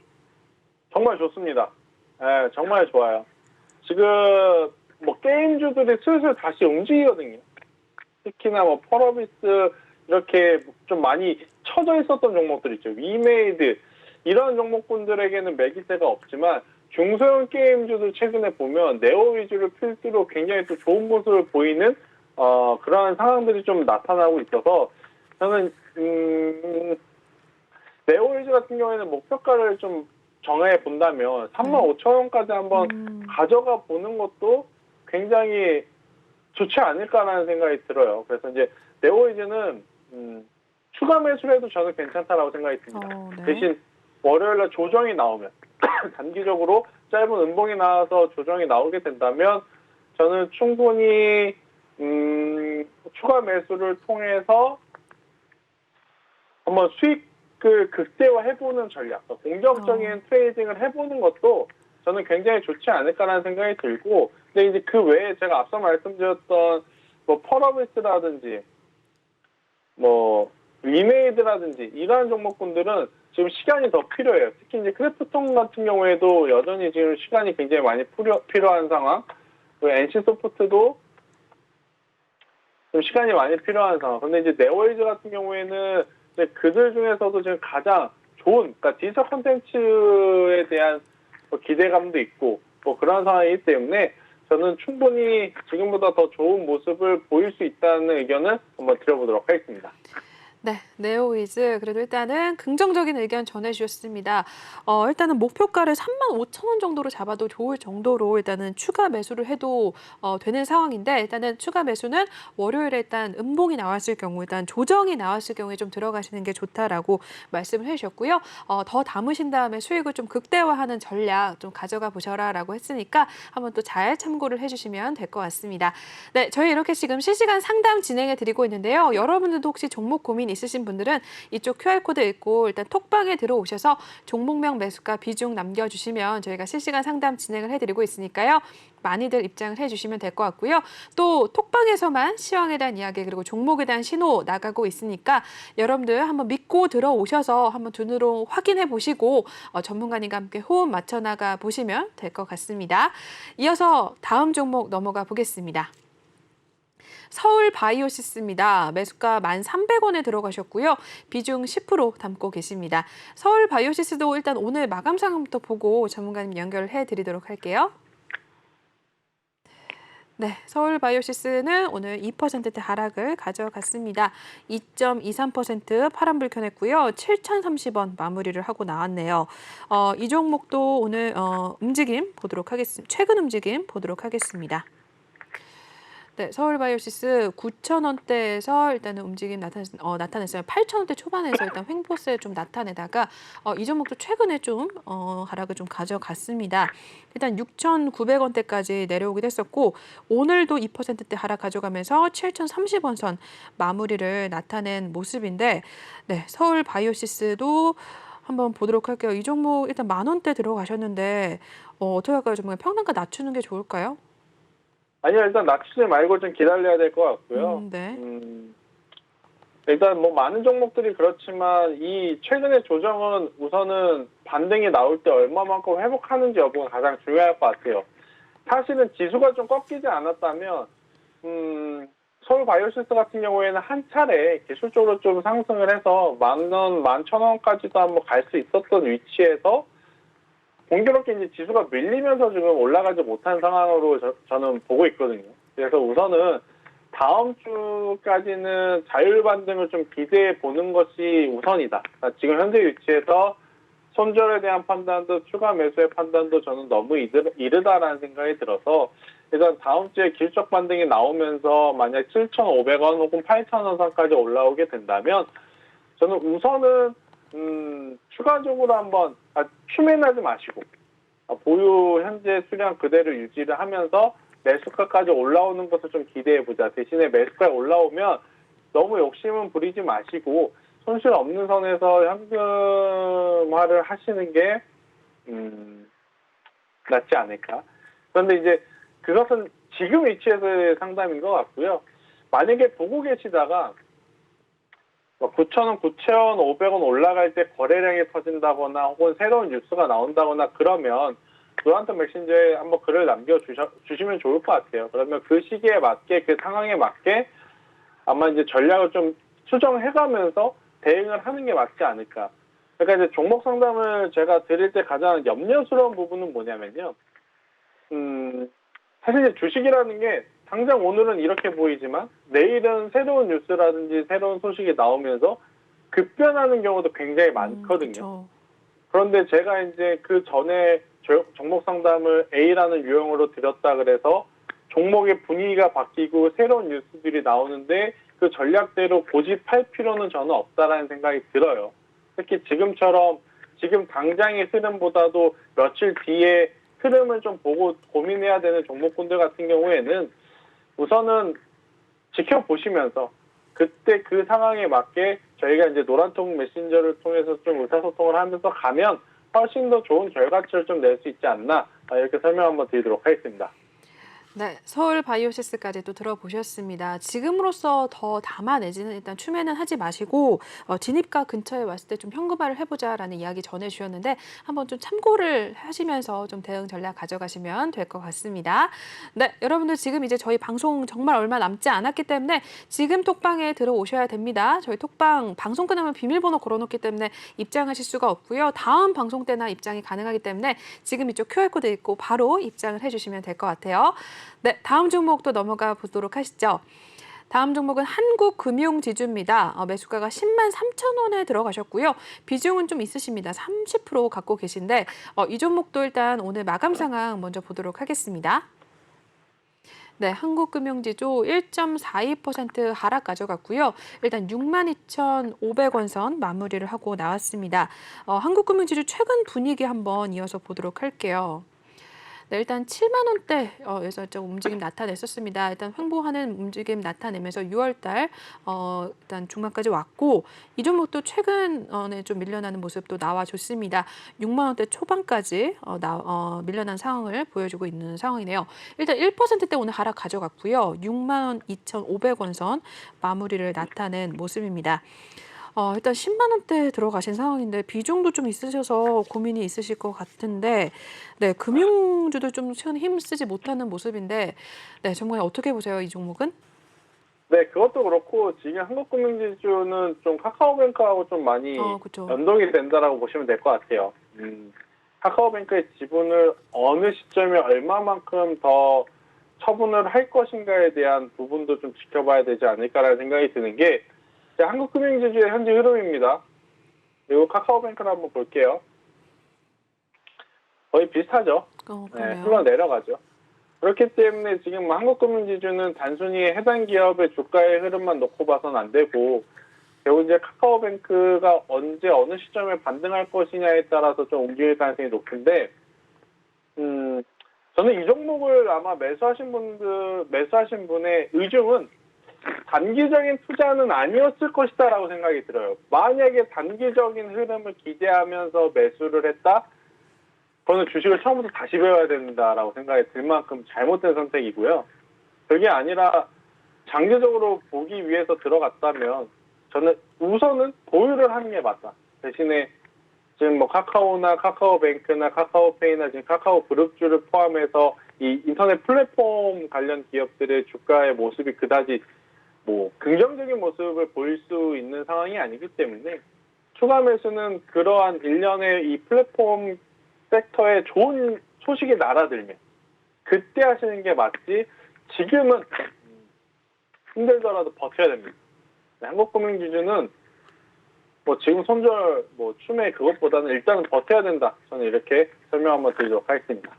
정말 좋습니다. 네, 정말 좋아요. 지금 뭐 게임주들이 슬슬 다시 움직이거든요. 특히나 뭐 펄어비스 이렇게 좀 많이 쳐져 있었던 종목들 있죠. 위메이드 이런 종목군들에게는 매기세가 없지만 중소형 게임주들 최근에 보면 네오 위주를 필두로 굉장히 또 좋은 모습을 보이는 그러한 상황들이 좀 나타나고 있어서 저는 네오 위주 같은 경우에는 목표가를 좀 정해 본다면 35,000원까지 한번 가져가 보는 것도 굉장히 좋지 않을까라는 생각이 들어요. 그래서 이제 네오위즈는 추가 매수를 해도 저는 괜찮다라고 생각이 듭니다. 네. 대신 월요일날 조정이 나오면 단기적으로 짧은 음봉이 나와서 조정이 나오게 된다면 저는 충분히 추가 매수를 통해서 한번 수익을 극대화해보는 전략, 공격적인 트레이딩을 해보는 것도 저는 굉장히 좋지 않을까라는 생각이 들고, 근데 이제 그 외에 제가 앞서 말씀드렸던 뭐 펄어비스라든지 뭐 리메이드라든지 이러한 종목군들은 지금 시간이 더 필요해요. 특히 이제 크래프톤 같은 경우에도 여전히 지금 시간이 굉장히 많이 필요한 상황. 그리고 NC소프트도 좀 시간이 많이 필요한 상황. 근데 이제 네오위즈 같은 경우에는 이제 그들 중에서도 지금 가장 좋은, 그러니까 디지털 콘텐츠에 대한 기대감도 있고 뭐 그런 상황이기 때문에 저는 충분히 지금보다 더 좋은 모습을 보일 수 있다는 의견을 한번 드려보도록 하겠습니다. 네, 네오위즈 그래도 일단은 긍정적인 의견 전해주셨습니다. 일단은 목표가를 35,000원 정도로 잡아도 좋을 정도로 일단은 추가 매수를 해도 되는 상황인데 일단은 추가 매수는 월요일에 일단 음봉이 나왔을 경우 일단 조정이 나왔을 경우에 좀 들어가시는 게 좋다라고 말씀을 해주셨고요. 더 담으신 다음에 수익을 좀 극대화하는 전략 좀 가져가 보셔라라고 했으니까 한번 또 잘 참고를 해주시면 될 것 같습니다. 네, 저희 이렇게 지금 실시간 상담 진행해 드리고 있는데요. 여러분들도 혹시 종목 고민 있으신 분들은 이쪽 QR코드 읽고 일단 톡방에 들어오셔서 종목명 매수가 비중 남겨주시면 저희가 실시간 상담 진행을 해드리고 있으니까요. 많이들 입장을 해주시면 될 것 같고요. 또 톡방에서만 시황에 대한 이야기 그리고 종목에 대한 신호 나가고 있으니까 여러분들 한번 믿고 들어오셔서 한번 눈으로 확인해 보시고 전문가님과 함께 호흡 맞춰 나가 보시면 될 것 같습니다. 이어서 다음 종목 넘어가 보겠습니다. 서울바이오시스입니다. 매수가 1,300원에 들어가셨고요. 비중 10% 담고 계십니다. 서울바이오시스도 일단 오늘 마감 상황부터 보고 전문가님 연결해 드리도록 할게요. 네, 서울바이오시스는 오늘 2%대 하락을 가져갔습니다. 2.23% 파란불 켜냈고요. 7,030원 마무리를 하고 나왔네요. 이 종목도 오늘 움직임 보도록 하겠습니다. 최근 움직임 보도록 하겠습니다. 네, 서울바이오시스 9,000원대에서 일단은 움직임 나타냈어요. 8,000원대 초반에서 일단 횡보세 좀 나타내다가 이 종목도 최근에 좀 하락을 좀 가져갔습니다. 일단 6,900원대까지 내려오기도 했었고 오늘도 2%대 하락 가져가면서 7,030원 선 마무리를 나타낸 모습인데 네, 서울바이오시스도 한번 보도록 할게요. 이 종목 일단 10,000원대 들어가셨는데 어떻게 할까요? 좀 평단가 낮추는 게 좋을까요? 아니요, 일단 낮추지 말고 좀 기다려야 될 것 같고요. 네. 일단 뭐 많은 종목들이 그렇지만 이 최근의 조정은 우선은 반등이 나올 때 얼마만큼 회복하는지 여부가 가장 중요할 것 같아요. 사실은 지수가 좀 꺾이지 않았다면 서울바이오시스 같은 경우에는 한 차례 기술적으로 좀 상승을 해서 10,000원, 11,000원까지도 한번 갈 수 있었던 위치에서 공교롭게 이제 지수가 밀리면서 지금 올라가지 못한 상황으로 저는 보고 있거든요. 그래서 우선은 다음 주까지는 자율 반등을 좀 기대해 보는 것이 우선이다. 그러니까 지금 현재 위치에서 손절에 대한 판단도 추가 매수의 판단도 저는 너무 이르다라는 생각이 들어서 일단 다음 주에 기술적 반등이 나오면서 만약 7,500원 혹은 8,000원 선까지 올라오게 된다면 저는 우선은 추가적으로 한번 추매하지 마시고 보유 현재 수량 그대로 유지를 하면서 매수가까지 올라오는 것을 좀 기대해보자. 대신에 매수가에 올라오면 너무 욕심은 부리지 마시고 손실 없는 선에서 현금화를 하시는 게 낫지 않을까. 그런데 이제 그것은 지금 위치에서의 상담인 것 같고요. 만약에 보고 계시다가 9,000원, 9,500원 올라갈 때 거래량이 터진다거나 혹은 새로운 뉴스가 나온다거나 그러면 노란톡 메신저에 한번 글을 남겨주시면 좋을 것 같아요. 그러면 그 시기에 맞게 그 상황에 맞게 아마 이제 전략을 좀 수정해가면서 대응을 하는 게 맞지 않을까. 그러니까 이제 종목 상담을 제가 드릴 때 가장 염려스러운 부분은 뭐냐면요. 사실 이제 주식이라는 게 당장 오늘은 이렇게 보이지만 내일은 새로운 뉴스라든지 새로운 소식이 나오면서 급변하는 경우도 굉장히 많거든요. 그렇죠. 그런데 제가 이제 그 전에 종목 상담을 A라는 유형으로 드렸다 그래서 종목의 분위기가 바뀌고 새로운 뉴스들이 나오는데 그 전략대로 고집할 필요는 저는 없다라는 생각이 들어요. 특히 지금처럼 지금 당장의 흐름보다도 며칠 뒤에 흐름을 좀 보고 고민해야 되는 종목군들 같은 경우에는 우선은 지켜보시면서 그때 그 상황에 맞게 저희가 이제 노란통 메신저를 통해서 좀 의사소통을 하면서 가면 훨씬 더 좋은 결과치를 좀 낼 수 있지 않나 이렇게 설명 한번 드리도록 하겠습니다. 네, 서울바이오시스까지 또 들어보셨습니다. 지금으로서 더 담아내지는 일단 추매는 하지 마시고 진입가 근처에 왔을 때 좀 현금화를 해보자라는 이야기 전해주셨는데 한번 좀 참고를 하시면서 좀 대응 전략 가져가시면 될 것 같습니다. 네, 여러분들 지금 이제 저희 방송 정말 얼마 남지 않았기 때문에 지금 톡방에 들어오셔야 됩니다. 저희 톡방 방송 끝나면 비밀번호 걸어놓기 때문에 입장하실 수가 없고요. 다음 방송 때나 입장이 가능하기 때문에 지금 이쪽 QR코드 있고 바로 입장을 해주시면 될 것 같아요. 네, 다음 종목도 넘어가 보도록 하시죠. 다음 종목은 한국금융지주입니다. 매수가가 10만 3천 원에 들어가셨고요. 비중은 좀 있으십니다. 30% 갖고 계신데 이 종목도 일단 오늘 마감 상황 먼저 보도록 하겠습니다. 네, 한국금융지주 1.42% 하락 가져갔고요. 일단 62,500원 선 마무리를 하고 나왔습니다. 한국금융지주 최근 분위기 한번 이어서 보도록 할게요. 네, 일단 7만 원대에서 좀 움직임 나타냈었습니다. 일단 횡보하는 움직임 나타내면서 6월 달 일단 중반까지 왔고 이 종목도 최근에 좀 밀려나는 모습도 나와줬습니다. 6만 원대 초반까지 밀려난 상황을 보여주고 있는 상황이네요. 일단 1%대 오늘 하락 가져갔고요. 6만 2,500원 선 마무리를 나타낸 모습입니다. 일단 10만 원대 들어가신 상황인데 비중도 좀 있으셔서 고민이 있으실 것 같은데 네, 금융주도 좀 최근 힘쓰지 못하는 모습인데 네, 정말 어떻게 보세요, 이 종목은? 네, 그것도 그렇고 지금 한국금융지주는 좀 카카오뱅크하고 좀 많이 그렇죠. 연동이 된다라고 보시면 될 것 같아요. 카카오뱅크의 지분을 어느 시점에 얼마만큼 더 처분을 할 것인가에 대한 부분도 좀 지켜봐야 되지 않을까라는 생각이 드는 게 한국금융지주의 현재 흐름입니다. 그리고 카카오뱅크를 한번 볼게요. 거의 비슷하죠. 네, 그러네요. 흘러내려가죠. 그렇기 때문에 지금 한국금융지주는 단순히 해당 기업의 주가의 흐름만 놓고 봐서는 안 되고 결국 이제 카카오뱅크가 언제 어느 시점에 반등할 것이냐에 따라서 좀 움직일 가능성이 높은데 저는 이 종목을 아마 매수하신 분의 의중은 단기적인 투자는 아니었을 것이다라고 생각이 들어요. 만약에 단기적인 흐름을 기대하면서 매수를 했다? 저는 주식을 처음부터 다시 배워야 된다라고 생각이 들 만큼 잘못된 선택이고요. 그게 아니라 장기적으로 보기 위해서 들어갔다면 저는 우선은 보유를 하는 게 맞다. 대신에 지금 뭐 카카오나 카카오뱅크나 카카오페이나 지금 카카오그룹주를 포함해서 이 인터넷 플랫폼 관련 기업들의 주가의 모습이 그다지 뭐 긍정적인 모습을 보일 수 있는 상황이 아니기 때문에 추가 매수는 그러한 일련의 이 플랫폼 섹터에 좋은 소식이 날아들면 그때 하시는 게 맞지 지금은 힘들더라도 버텨야 됩니다. 한국금융지주는 뭐 지금 손절 추매 그것보다는 일단은 버텨야 된다. 저는 이렇게 설명 한번 드리도록 하겠습니다.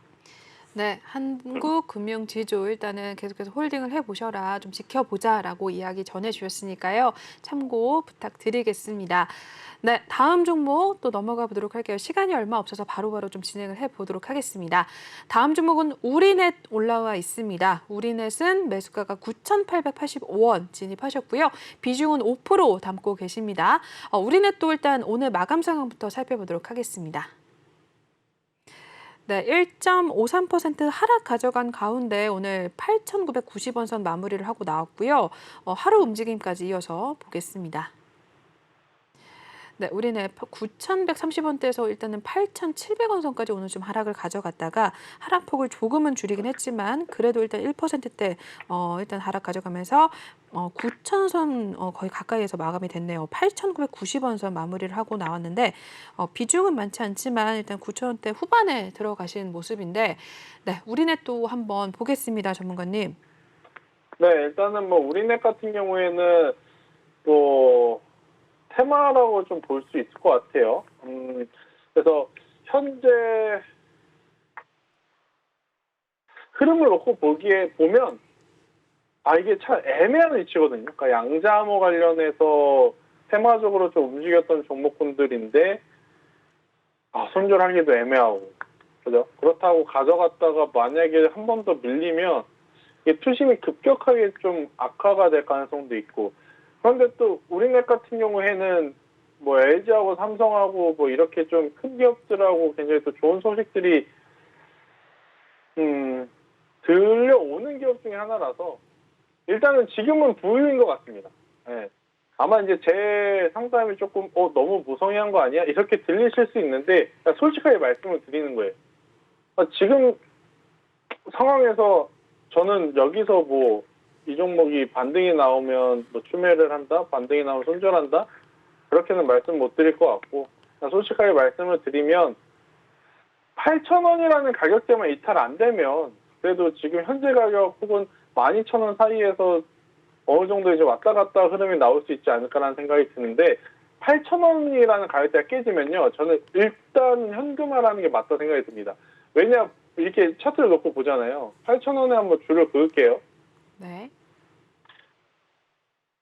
네, 한국금융지주 일단은 계속해서 홀딩을 해보셔라, 좀 지켜보자라고 이야기 전해주셨으니까요. 참고 부탁드리겠습니다. 네, 다음 종목 또 넘어가 보도록 할게요. 시간이 얼마 없어서 바로바로 좀 진행을 해보도록 하겠습니다. 다음 종목은 우리넷 올라와 있습니다. 우리넷은 매수가가 9,885원 진입하셨고요. 비중은 5% 담고 계십니다. 우리넷도 일단 오늘 마감 상황부터 살펴보도록 하겠습니다. 네, 1.53% 하락 가져간 가운데 오늘 8,990원 선 마무리를 하고 나왔고요. 하루 움직임까지 이어서 보겠습니다. 네, 우리는 9,130원대에서 일단은 8,700원 선까지 오늘 좀 하락을 가져갔다가 하락폭을 조금은 줄이긴 했지만 그래도 일단 1%대 일단 하락 가져가면서 9,000선 거의 가까이에서 마감이 됐네요. 8,990원 선 마무리를 하고 나왔는데 비중은 많지 않지만 일단 9,000원대 후반에 들어가신 모습인데 네, 우리넷 또 한번 보겠습니다, 전문가님. 네, 일단은 뭐 우리넷 같은 경우에는 뭐 테마라고 좀 볼 수 있을 것 같아요. 그래서 현재 흐름을 놓고 보면 이게 참 애매한 위치거든요. 그러니까 양자암호 관련해서 테마적으로 좀 움직였던 종목군들인데 손절하기도 애매하고 그죠? 그렇다고 가져갔다가 만약에 한 번 더 밀리면 이게 투심이 급격하게 좀 악화가 될 가능성도 있고 그런데 또 우리넷 같은 경우에는 뭐 LG하고 삼성하고 뭐 이렇게 좀 큰 기업들하고 굉장히 또 좋은 소식들이 들려오는 기업 중에 하나라서 일단은 지금은 부유인 것 같습니다. 네. 아마 이제 제 상담이 조금 너무 무성의한 거 아니야? 이렇게 들리실 수 있는데 솔직하게 말씀을 드리는 거예요. 지금 상황에서 저는 여기서 뭐 이 종목이 반등이 나오면 뭐 추매를 한다, 반등이 나오면 손절한다 그렇게는 말씀 못 드릴 것 같고 솔직하게 말씀을 드리면 8,000원이라는 가격대만 이탈 안 되면 그래도 지금 현재 가격 혹은 12,000원 사이에서 어느 정도 이제 왔다 갔다 흐름이 나올 수 있지 않을까라는 생각이 드는데 8,000원이라는 가격대가 깨지면요. 저는 일단 현금화라는 게 맞다 생각이 듭니다. 왜냐 이렇게 차트를 놓고 보잖아요. 8,000원에 한번 줄을 그을게요. 네.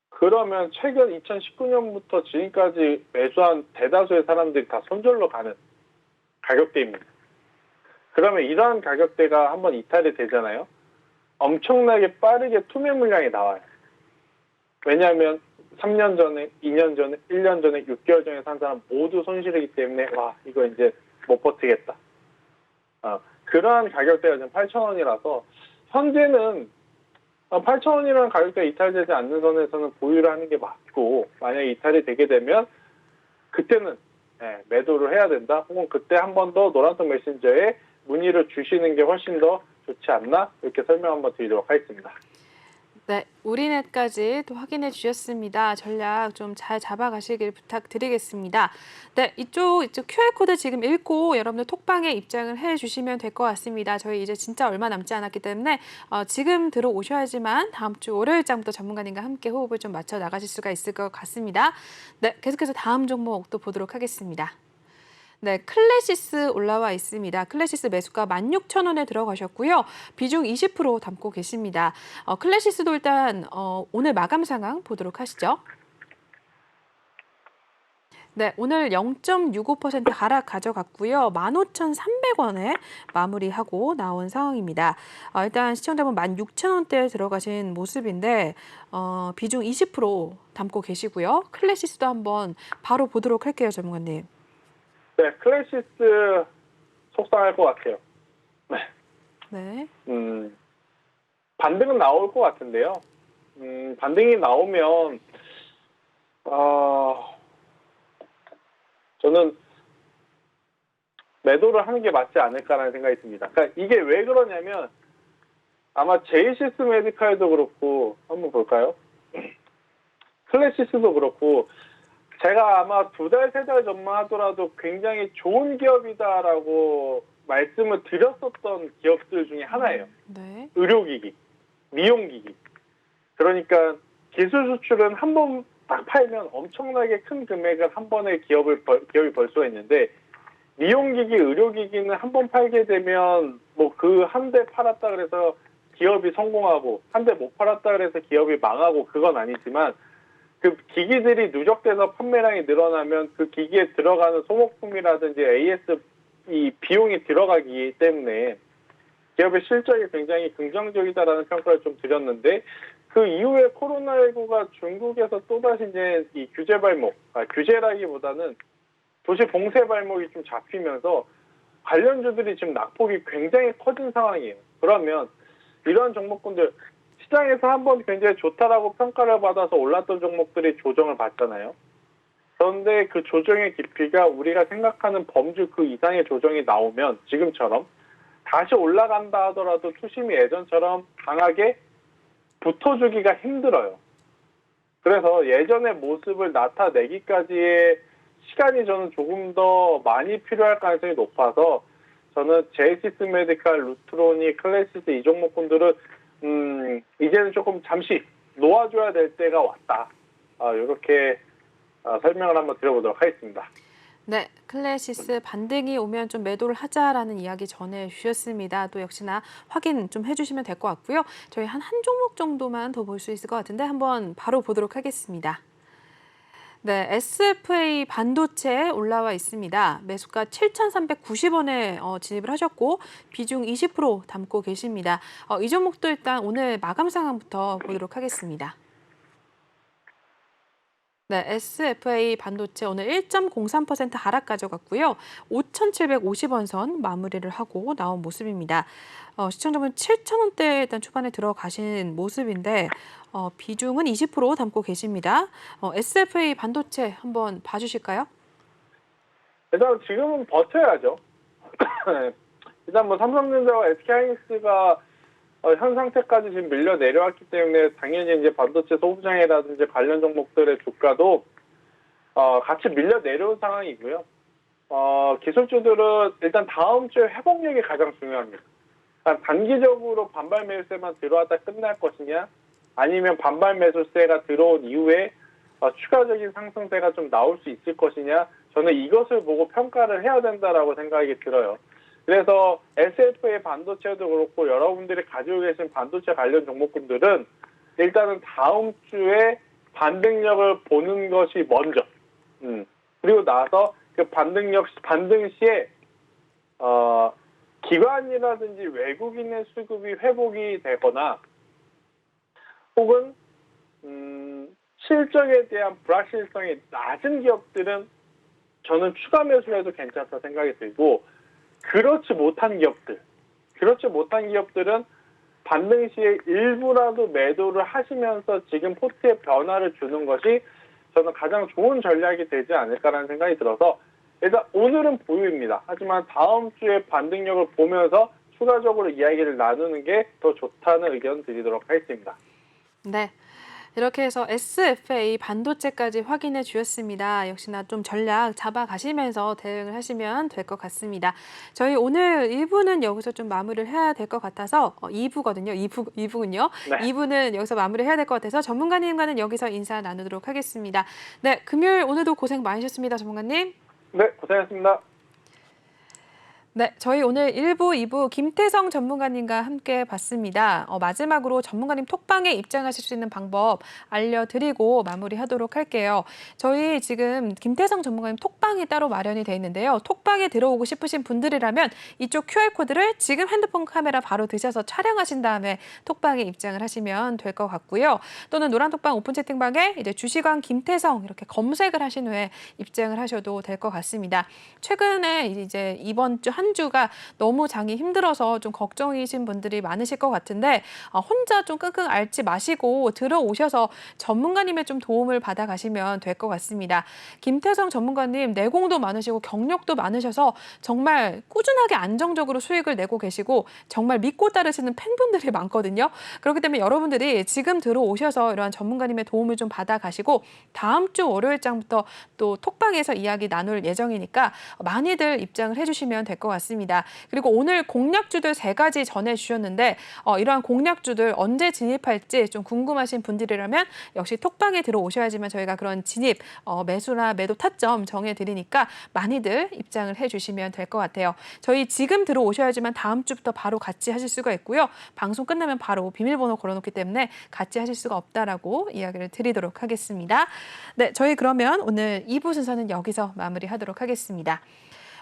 그러면 최근 2019년부터 지금까지 매수한 대다수의 사람들이 다 손절로 가는 가격대입니다. 그러면 이러한 가격대가 한번 이탈이 되잖아요. 엄청나게 빠르게 투매 물량이 나와요. 왜냐하면 3년 전에, 2년 전에, 1년 전에, 6개월 전에 산 사람 모두 손실이기 때문에 와 이거 이제 못 버티겠다. 그러한 가격대가 지금 8,000원이라서 현재는 8,000원이라는 가격대가 이탈되지 않는 선에서는 보유를 하는 게 맞고 만약에 이탈이 되게 되면 그때는 매도를 해야 된다. 혹은 그때 한 번 더 노란색 메신저에 문의를 주시는 게 훨씬 더 좋지 않나? 이렇게 설명 한번 드리도록 하겠습니다. 네, 우리넷까지 또 확인해 주셨습니다. 전략 좀 잘 잡아가시길 부탁드리겠습니다. 네, 이쪽 QR코드 지금 읽고 여러분들 톡방에 입장을 해 주시면 될 것 같습니다. 저희 이제 진짜 얼마 남지 않았기 때문에 지금 들어오셔야지만 다음 주 월요일장부터 전문가님과 함께 호흡을 좀 맞춰 나가실 수가 있을 것 같습니다. 네, 계속해서 다음 종목 또 보도록 하겠습니다. 네, 클래시스 올라와 있습니다. 클래시스 매수가 16,000원에 들어가셨고요. 비중 20% 담고 계십니다. 클래시스도 일단 오늘 마감 상황 보도록 하시죠. 네, 오늘 0.65% 하락 가져갔고요. 15,300원에 마무리하고 나온 상황입니다. 일단 시청자분 16,000원대에 들어가신 모습인데 비중 20% 담고 계시고요. 클래시스도 한번 바로 보도록 할게요, 전문가님. 네, 클래시스 속상할 것 같아요. 네. 네. 반등은 나올 것 같은데요. 반등이 나오면 저는 매도를 하는 게 맞지 않을까라는 생각이 듭니다. 그러니까 이게 왜 그러냐면 아마 제이시스 메디칼도 그렇고 한번 볼까요? 클래시스도 그렇고 제가 아마 2달, 3달 전만 하더라도 굉장히 좋은 기업이다라고 말씀을 드렸었던 기업들 중에 하나예요. 네. 의료기기, 미용기기. 그러니까 기술 수출은 한 번 딱 팔면 엄청나게 큰 금액을 한 번에 기업이 벌 수가 있는데 미용기기, 의료기기는 한 번 팔게 되면 뭐 그 한 대 팔았다 그래서 기업이 성공하고 한 대 못 팔았다 그래서 기업이 망하고 그건 아니지만 그 기기들이 누적돼서 판매량이 늘어나면 그 기기에 들어가는 소모품이라든지 AS 이 비용이 들어가기 때문에 기업의 실적이 굉장히 긍정적이다라는 평가를 좀 드렸는데 그 이후에 코로나19가 중국에서 또다시 이제 이 규제 발목, 규제라기보다는 도시 봉쇄 발목이 좀 잡히면서 관련주들이 지금 낙폭이 굉장히 커진 상황이에요. 그러면 이런 종목군들 시장에서 한번 굉장히 좋다라고 평가를 받아서 올랐던 종목들이 조정을 받잖아요. 그런데 그 조정의 깊이가 우리가 생각하는 범주 그 이상의 조정이 나오면 지금처럼 다시 올라간다 하더라도 투심이 예전처럼 강하게 붙어주기가 힘들어요. 그래서 예전의 모습을 나타내기까지의 시간이 저는 조금 더 많이 필요할 가능성이 높아서 저는 제이시스 메디칼, 루트로니, 클래시스 이 종목군들은 이제는 조금 잠시 놓아줘야 될 때가 왔다. 이렇게 설명을 한번 드려보도록 하겠습니다. 네, 클래시스 반등이 오면 좀 매도를 하자라는 이야기 전해주셨습니다. 또 역시나 확인 좀 해주시면 될 것 같고요. 저희 한 종목 정도만 더 볼 수 있을 것 같은데 한번 바로 보도록 하겠습니다. 네, SFA 반도체 올라와 있습니다. 매수가 7,390원에 진입을 하셨고 비중 20% 담고 계십니다. 이 종목도 일단 오늘 마감 상황부터 보도록 하겠습니다. 네, SFA 반도체 오늘 1.03% 하락 가져갔고요. 5,750원 선 마무리를 하고 나온 모습입니다. 시청자분 7,000원대 일단 초반에 들어가신 모습인데 비중은 20% 담고 계십니다. SFA 반도체 한번 봐주실까요? 일단 지금은 버텨야죠. 일단 뭐 삼성전자와 SK하이닉스가 현 상태까지 지금 밀려 내려왔기 때문에 당연히 이제 반도체 소부장이라든지 관련 종목들의 주가도 같이 밀려 내려온 상황이고요. 기술주들은 일단 다음 주에 회복력이 가장 중요합니다. 그러니까 단기적으로 반발 매수세만 들어왔다 끝날 것이냐, 아니면 반발 매수세가 들어온 이후에 추가적인 상승세가 좀 나올 수 있을 것이냐, 저는 이것을 보고 평가를 해야 된다라고 생각이 들어요. 그래서 SFA 반도체도 그렇고 여러분들이 가지고 계신 반도체 관련 종목군들은 일단은 다음 주에 반등력을 보는 것이 먼저. 그리고 나서 그 반등 시에 기관이라든지 외국인의 수급이 회복이 되거나 혹은 실적에 대한 불확실성이 낮은 기업들은 저는 추가 매수를 해도 괜찮다 생각이 들고, 그렇지 못한 기업들은 반등 시에 일부라도 매도를 하시면서 지금 포트에 변화를 주는 것이 저는 가장 좋은 전략이 되지 않을까라는 생각이 들어서, 일단 오늘은 보유입니다. 하지만 다음 주에 반등력을 보면서 추가적으로 이야기를 나누는 게 더 좋다는 의견 드리도록 하겠습니다. 네. 이렇게 해서 SFA 반도체까지 확인해 주셨습니다. 역시나 좀 전략 잡아가시면서 대응을 하시면 될 것 같습니다. 저희 오늘 1부는 여기서 좀 마무리를 해야 될 것 같아서 2부거든요. 2부군요. 네. 2부는 여기서 마무리를 해야 될 것 같아서 전문가님과는 여기서 인사 나누도록 하겠습니다. 네, 금요일 오늘도 고생 많으셨습니다. 전문가님. 네, 고생하셨습니다. 네, 저희 오늘 1부, 2부 김태성 전문가님과 함께 봤습니다. 마지막으로 전문가님 톡방에 입장하실 수 있는 방법 알려드리고 마무리하도록 할게요. 저희 지금 김태성 전문가님 톡방이 따로 마련이 돼 있는데요. 톡방에 들어오고 싶으신 분들이라면 이쪽 QR코드를 지금 핸드폰 카메라 바로 드셔서 촬영하신 다음에 톡방에 입장을 하시면 될 것 같고요. 또는 노란 톡방 오픈 채팅방에 이제 주식왕 김태성 이렇게 검색을 하신 후에 입장을 하셔도 될 것 같습니다. 최근에 이제 이번 주 한 주가 너무 장이 힘들어서 좀 걱정이신 분들이 많으실 것 같은데 혼자 좀 끙끙 앓지 마시고 들어오셔서 전문가님의 좀 도움을 받아가시면 될 것 같습니다. 김태성 전문가님 내공도 많으시고 경력도 많으셔서 정말 꾸준하게 안정적으로 수익을 내고 계시고 정말 믿고 따르시는 팬분들이 많거든요. 그렇기 때문에 여러분들이 지금 들어오셔서 이러한 전문가님의 도움을 좀 받아가시고 다음 주 월요일장부터 또 톡방에서 이야기 나눌 예정이니까 많이들 입장을 해주시면 될 것 같습니다. 그리고 오늘 공략주들 3가지 전해주셨는데 이러한 공략주들 언제 진입할지 좀 궁금하신 분들이라면 역시 톡방에 들어오셔야지만 저희가 그런 진입 매수나 매도 타점 정해드리니까 많이들 입장을 해주시면 될 것 같아요. 저희 지금 들어오셔야지만 다음 주부터 바로 같이 하실 수가 있고요. 방송 끝나면 바로 비밀번호 걸어놓기 때문에 같이 하실 수가 없다라고 이야기를 드리도록 하겠습니다. 네, 저희 그러면 오늘 2부 순서는 여기서 마무리하도록 하겠습니다.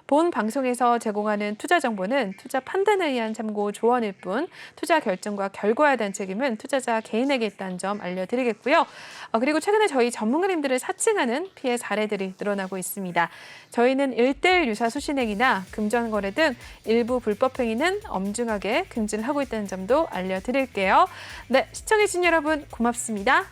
본 방송에서 제공하는 투자 정보는 투자 판단에 의한 참고 조언일 뿐 투자 결정과 결과에 대한 책임은 투자자 개인에게 있다는 점 알려드리겠고요. 그리고 최근에 저희 전문가님들을 사칭하는 피해 사례들이 늘어나고 있습니다. 저희는 1:1 유사 수신행위나 금전거래 등 일부 불법 행위는 엄중하게 금지를 하고 있다는 점도 알려드릴게요. 네, 시청해주신 여러분 고맙습니다.